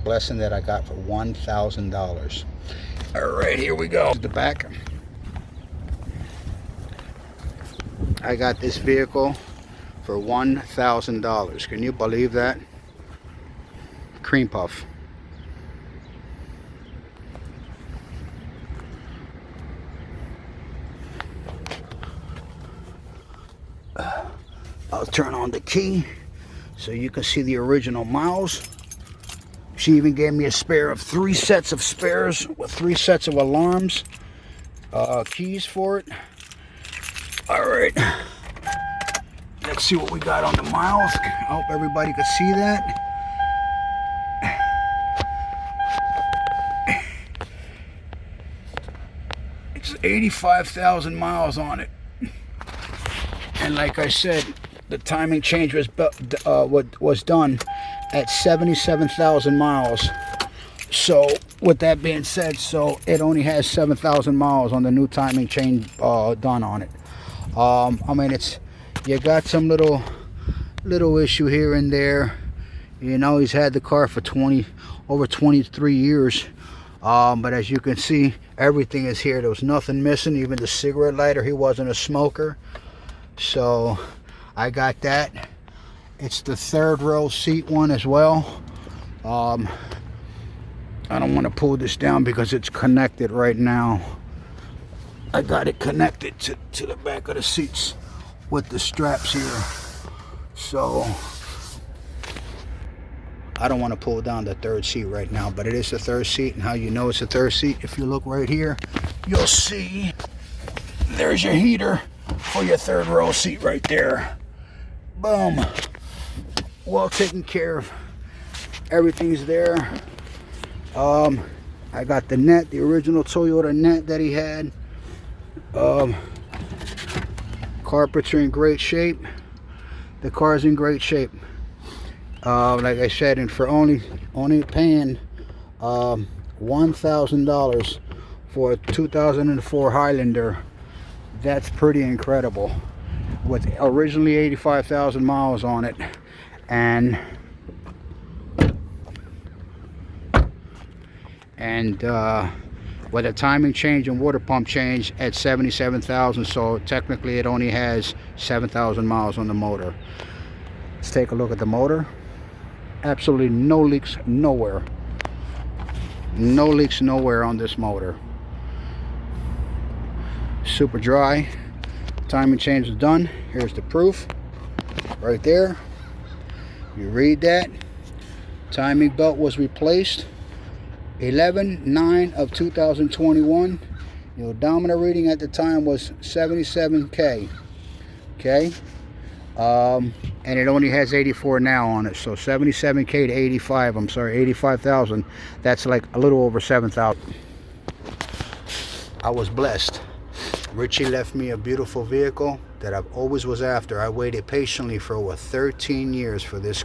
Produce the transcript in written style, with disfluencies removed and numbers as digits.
blessing that I got for $1,000. All right, here we go. The back. I got this vehicle for $1,000. Can you believe that? Cream puff. I'll turn on the key so you can see the original miles. She even gave me a spare of 3 sets of spares with 3 sets of alarms, keys for it. All right, let's see what we got on the miles. I hope everybody could see that. It's 85,000 miles on it. And like I said, the timing change was done at 77,000 miles. So with that being said, so it only has 7,000 miles on the new timing change done on it. I mean, you got some little issue here and there. You know, he's had the car for over 23 years. But as you can see, everything is here. There was nothing missing, even the cigarette lighter. He wasn't a smoker. So I got that. It's the 3rd row seat one as well. I don't want to pull this down because it's connected right now. I got it connected to the back of the seats with the straps here. So I don't want to pull down the 3rd seat right now, but it is the 3rd seat. And how you know it's the 3rd seat, if you look right here, you'll see there's your heater for your 3rd row seat right there. Boom. Well taken care of. Everything's there. I got the net, the original Toyota net that he had. Carpets are in great shape. The car's in great shape. Like I said, and for only paying $1,000 for a 2004 Highlander, that's pretty incredible. With originally 85,000 miles on it, and with a timing change and water pump change at 77,000, so technically it only has 7,000 miles on the motor. Let's take a look at the motor. Absolutely no leaks nowhere. No leaks nowhere on this motor. Super dry. Timing change is done. Here's the proof right there. You read that. Timing belt was replaced 11/9 of 2021. The odometer reading at the time was 77K. Okay. And it only has 84 now on it. So 77K to 85. I'm sorry, 85,000. That's like a little over 7,000. I was blessed. Richie left me a beautiful vehicle that I've always was after. I waited patiently for over 13 years for this.